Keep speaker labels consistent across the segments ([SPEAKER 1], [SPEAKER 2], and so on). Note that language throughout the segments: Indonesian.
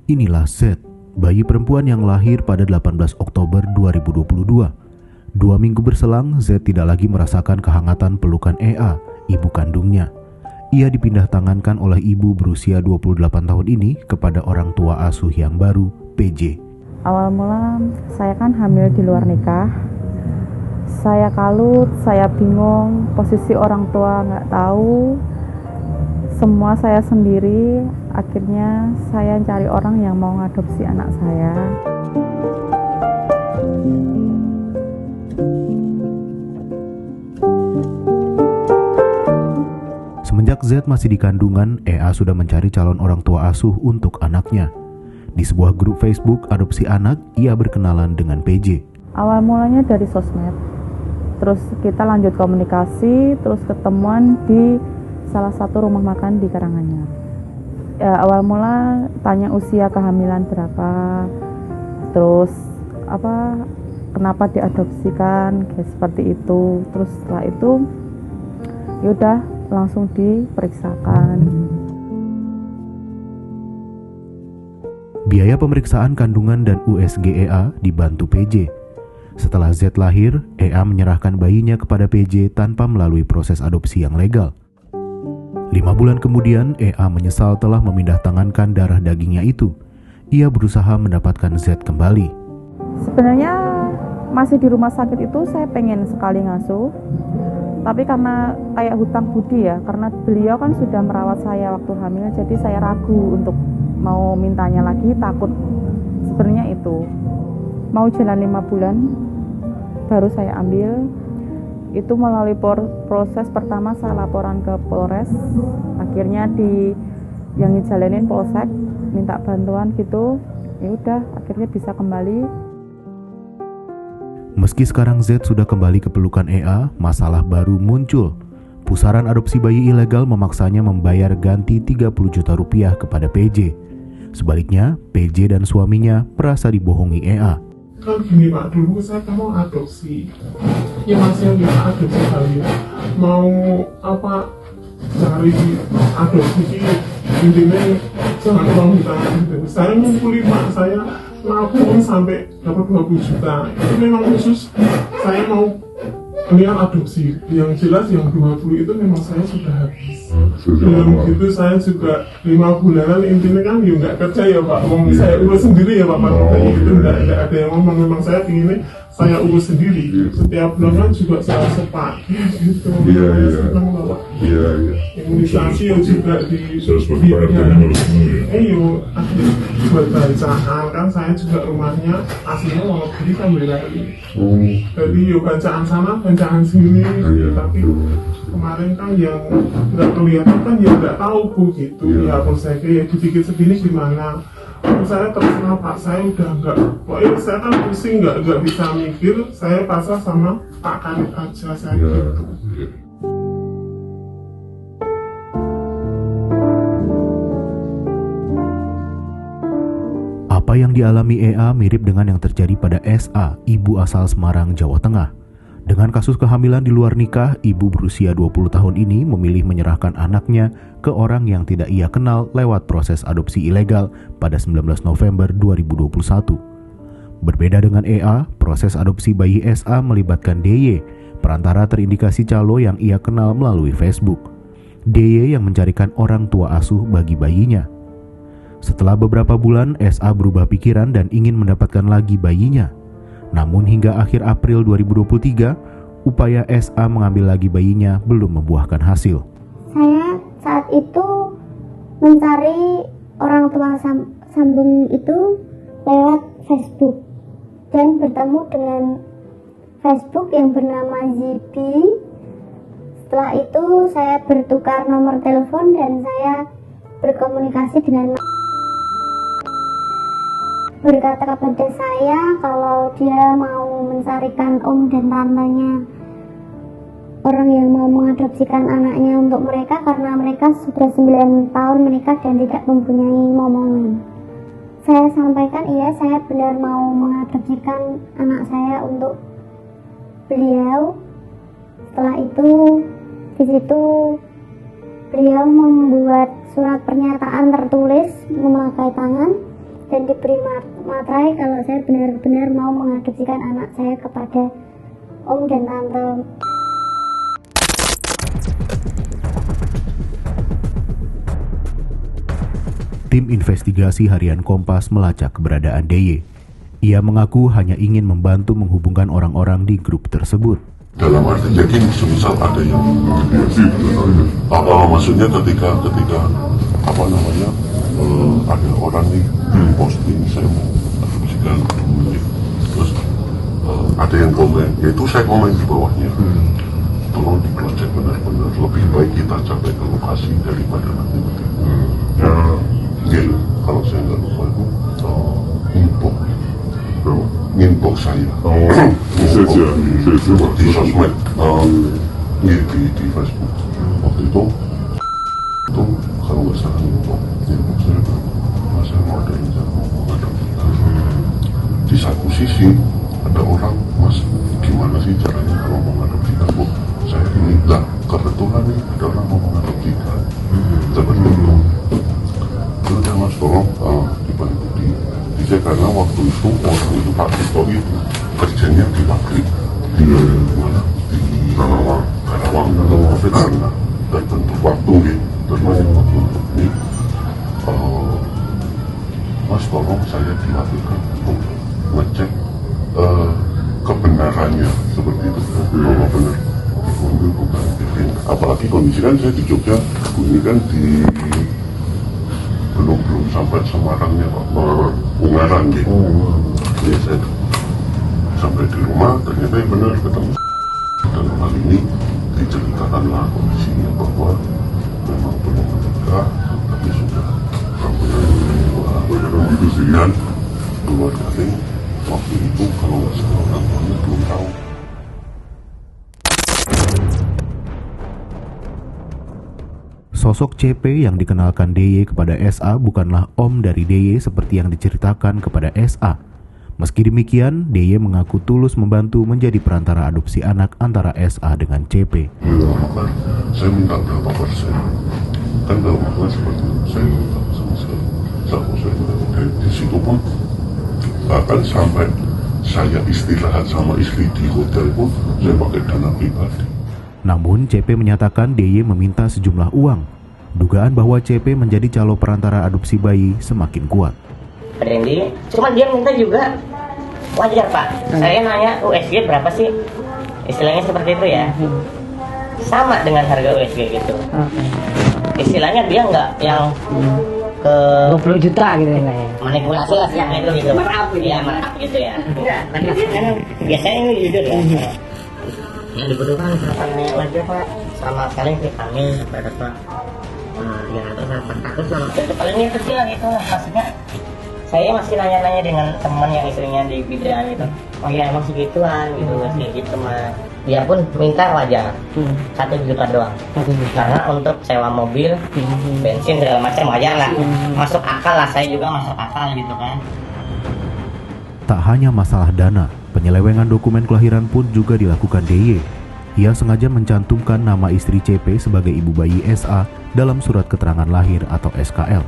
[SPEAKER 1] Inilah Z, bayi perempuan yang lahir pada 18 Oktober 2022. 2 minggu berselang, Z tidak lagi merasakan kehangatan pelukan EA, ibu kandungnya. Ia dipindah tangankan oleh ibu berusia 28 tahun ini kepada orang tua asuh yang baru, PJ.
[SPEAKER 2] Awal mula saya kan hamil di luar nikah. Saya kalut, saya bingung, posisi orang tua nggak tahu. Semua saya sendiri, akhirnya saya cari orang yang mau ngadopsi anak saya.
[SPEAKER 1] Semenjak Z masih di kandungan, EA sudah mencari calon orang tua asuh untuk anaknya. Di sebuah grup Facebook adopsi anak, ia berkenalan dengan PJ.
[SPEAKER 2] Awal mulanya dari sosmed, terus kita lanjut komunikasi, terus ketemuan di salah satu rumah makan di Karanganyar. Awal mula tanya usia kehamilan berapa, terus kenapa diadopsikan, kayak seperti itu. Terus setelah itu yaudah langsung diperiksakan.
[SPEAKER 1] Biaya pemeriksaan kandungan dan USG EA dibantu PJ. Setelah Z lahir, EA menyerahkan bayinya kepada PJ tanpa melalui proses adopsi yang legal. 5 bulan kemudian, EA menyesal telah memindah tangankan darah dagingnya itu. Ia berusaha mendapatkan Z kembali.
[SPEAKER 2] Sebenarnya masih di rumah sakit itu saya pengen sekali ngasuh. Tapi karena kayak hutang budi ya, karena beliau kan sudah merawat saya waktu hamil, jadi saya ragu untuk mau mintanya lagi, takut. Sebenarnya itu mau jalan 5 bulan baru saya ambil. Itu melalui proses pertama saya laporan ke Polres, akhirnya yang ngejalanin Polsek, minta bantuan gitu. Ya udah, akhirnya bisa kembali.
[SPEAKER 1] Meski sekarang Z sudah kembali ke pelukan EA, masalah baru muncul. Pusaran adopsi bayi ilegal memaksanya membayar ganti 30 juta rupiah kepada PJ. Sebaliknya, PJ dan suaminya merasa dibohongi EA.
[SPEAKER 3] Kan gini Pak, dulu saya kan mau adopsi. Ya masih yang kita adopsi kali. Mau cari adopsi intinya jangan uang hutang gitu. Saya ngumpulin Pak, saya nabung sampai dapat 20 juta. Itu memang khusus saya mau lihat adopsi. Yang jelas yang 20 itu memang saya sudah habis. Belum gitu saya juga 5 bulanan intinya kan ya nggak kerja ya Pak. Saya urus sendiri ya Pak. Itu nggak ada yang ngomong, memang saya pinginnya saya urus sendiri. Setiap bulan kan juga saya sepak gitu.
[SPEAKER 4] Iya.
[SPEAKER 3] Imunisasi yang juga di buat bacaan kan saya juga rumahnya aslinya Wonogiri kan Boyolali. Jadi bacaan sana bacaan sini tapi kemarin kan yang nggak kelihatan kan ya nggak tahu Bu gitu. Ya pun saya kayak dikit segini gimana. Saya terserah Pak, saya udah nggak, pokoknya saya kan pusing nggak bisa mikir, saya pasrah sama Pak Kanit aja saya gitu.
[SPEAKER 1] Apa yang dialami EA mirip dengan yang terjadi pada SA, ibu asal Semarang, Jawa Tengah. Dengan kasus kehamilan di luar nikah, ibu berusia 20 tahun ini memilih menyerahkan anaknya ke orang yang tidak ia kenal lewat proses adopsi ilegal pada 19 November 2021. Berbeda dengan EA, proses adopsi bayi SA melibatkan DY, perantara terindikasi calo yang ia kenal melalui Facebook. DY yang mencarikan orang tua asuh bagi bayinya. Setelah beberapa bulan, SA berubah pikiran dan ingin mendapatkan lagi bayinya. Namun hingga akhir April 2023, upaya SA mengambil lagi bayinya belum membuahkan hasil.
[SPEAKER 5] Saya saat itu mencari orang tua sambung itu lewat Facebook dan bertemu dengan Facebook yang bernama Zibi. Setelah itu saya bertukar nomor telepon dan saya berkomunikasi dengan berkata kepada saya kalau dia mau mencarikan om dan tantenya orang yang mau mengadopsikan anaknya untuk mereka karena mereka sudah 9 tahun menikah dan tidak mempunyai momongan. Saya sampaikan iya, saya benar mau mengadopsikan anak saya untuk beliau. Setelah itu di situ beliau membuat surat pernyataan tertulis memakai tangan dan diberi materai kalau saya benar-benar mau mengadopsikan anak saya kepada om dan tante.
[SPEAKER 1] Tim investigasi harian Kompas melacak keberadaan DY. Ia mengaku hanya ingin membantu menghubungkan orang-orang di grup tersebut.
[SPEAKER 4] Dalam arti jadi semisal ada yang maksudnya ketika ada orang nih posting saya mau adopsikan, terus ada yang komen, yaitu saya komen di bawahnya, tolong di cross check benar-benar, lebih baik kita capai ke lokasi daripada nanti gitu. Kalau saya nggak lupa itu inbox saya di sosmed, di Facebook waktu itu kalau nggak salah inbox saya saya mau ada yang mau adopsikan. Di satu sisi ada orang, mas gimana sih caranya kalau mau adopsikan? Bu, saya ini lah kebetulan nih ada orang mau adopsikan seperti itu. Udah mas tolong dibantu di saya, karena waktu itu orang itu Pak Tito itu kerjanya di pabrik di mana di Karawang tapi karena terbentuk waktu gitu, terus masih waktu ini mas tolong saya dilakukan untuk ngecek kebenarannya seperti itu. Kalau benar bukan bikin, apalagi kondisi kan saya di Jogja, ini kan di belum sampai Semarangnya Pak, Ungaran gitu. Jadi saya sampai di rumah ternyata yang benar ketemu, dan hal ini diceritakanlah kondisinya bahwa memang belum menikah tapi sudah benar itu sih kan keluar dari waktu itu kalau nggak salah orang tuanya belum tahu.
[SPEAKER 1] Sosok CP yang dikenalkan DY kepada SA bukanlah om dari DY seperti yang diceritakan kepada SA. Meski demikian, DY mengaku tulus membantu menjadi perantara adopsi anak antara SA dengan CP.
[SPEAKER 4] Maka saya minta berapa persen? Kan dalam makna seperti itu, saya minta sama sekali. Saya di situ pun, bahkan sampai saya istirahat sama istri di hotel pun, saya pakai dana pribadi.
[SPEAKER 1] Namun CP menyatakan DY meminta sejumlah uang. Dugaan bahwa CP menjadi calo perantara adopsi bayi semakin kuat.
[SPEAKER 6] Randy, cuma dia minta juga wajar Pak. Saya nanya USG berapa sih? Istilahnya seperti itu ya. Sama dengan harga USG gitu. Istilahnya dia nggak yang ke
[SPEAKER 7] 20 juta gitu ya.
[SPEAKER 6] Manipulasi lah yang itu gitu. Merap gitu ya. Biasanya ini jujur ya. Yang dibutuhkan serapannya wajar Pak, sama sekali vitamin berapa Pak? 300 sama itu paling yang kecil gitu. Maksudnya saya masih nanya-nanya dengan teman yang istrinya di bidan itu, oh ya emang segituan gitu, kayak gitu mah. Dia pun minta wajar 1 juta doang, karena untuk sewa mobil, bensin segala macam wajar lah, masuk akal lah, saya juga masuk akal gitu kan.
[SPEAKER 1] Tak hanya masalah dana, penyelewengan dokumen kelahiran pun juga dilakukan DY. Ia sengaja mencantumkan nama istri CP sebagai ibu bayi SA dalam surat keterangan lahir atau SKL.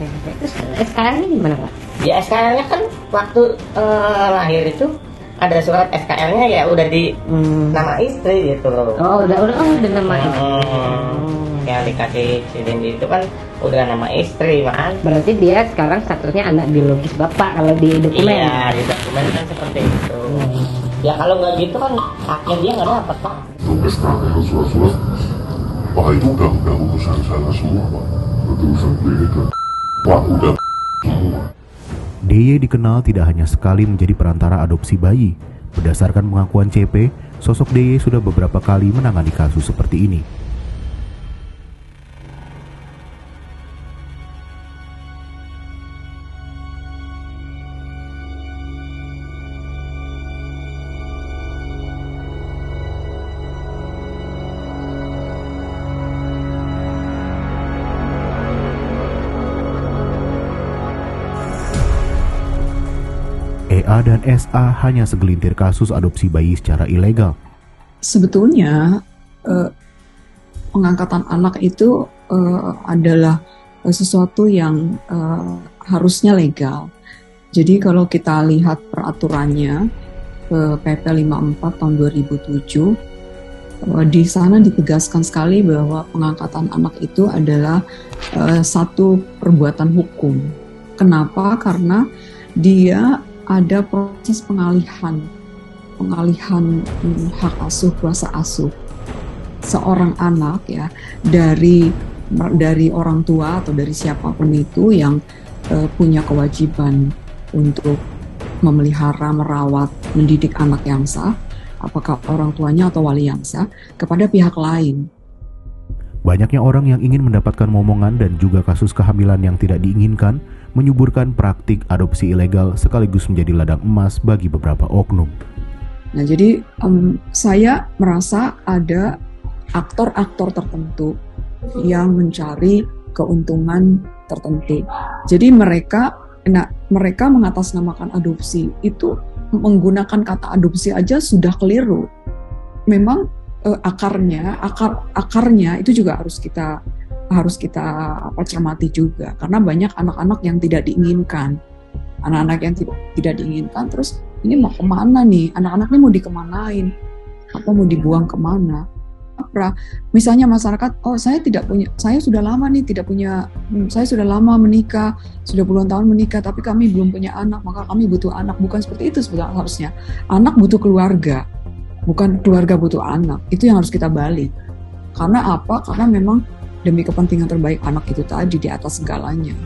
[SPEAKER 7] Terus SKL-nya gimana Pak?
[SPEAKER 6] Ya SKL-nya kan waktu lahir itu ada surat SKL-nya ya udah di nama istri gitu loh.
[SPEAKER 7] Oh udah nama istri.
[SPEAKER 6] Yang dikasih Cindy itu kan udah nama istri kan.
[SPEAKER 7] Berarti dia sekarang statusnya anak biologis bapak kalau di dokumen.
[SPEAKER 6] Iya di dokumen kan seperti itu. Ya kalau nggak gitu kan haknya dia nggak dapat Pak.
[SPEAKER 4] Untuk SKL surat-surat, Pak itu udah urusan sana semua Pak, urusan beda. Pak udah semua.
[SPEAKER 1] DY dikenal tidak hanya sekali menjadi perantara adopsi bayi. Berdasarkan pengakuan CP, sosok DY sudah beberapa kali menangani kasus seperti ini. EA dan SA hanya segelintir kasus adopsi bayi secara ilegal.
[SPEAKER 8] Sebetulnya pengangkatan anak itu adalah sesuatu yang harusnya legal. Jadi kalau kita lihat peraturannya PP 54 tahun 2007, di sana ditegaskan sekali bahwa pengangkatan anak itu adalah satu perbuatan hukum. Kenapa? Karena dia ada proses pengalihan hak asuh, kuasa asuh seorang anak ya dari orang tua atau dari siapapun itu yang punya kewajiban untuk memelihara, merawat, mendidik anak yang sah, apakah orang tuanya atau wali yang sah, kepada pihak lain.
[SPEAKER 1] Banyaknya orang yang ingin mendapatkan momongan dan juga kasus kehamilan yang tidak diinginkan menyuburkan praktik adopsi ilegal sekaligus menjadi ladang emas bagi beberapa oknum.
[SPEAKER 8] Nah, jadi saya merasa ada aktor-aktor tertentu yang mencari keuntungan tertentu. Jadi mereka mengatasnamakan adopsi itu, menggunakan kata adopsi aja sudah keliru. Memang akarnya itu juga harus kita cermati juga, karena banyak anak-anak yang tidak diinginkan, tidak diinginkan. Terus ini mau kemana nih? Anak-anak ini mau dikemanain? Apa mau dibuang kemana? Misalnya masyarakat, saya sudah lama menikah, sudah puluhan tahun menikah, tapi kami belum punya anak, maka kami butuh anak. Bukan seperti itu sebenarnya harusnya. Anak butuh keluarga, bukan keluarga butuh anak. Itu yang harus kita balik. Karena apa? Karena memang demi kepentingan terbaik anak itu tadi di atas segalanya.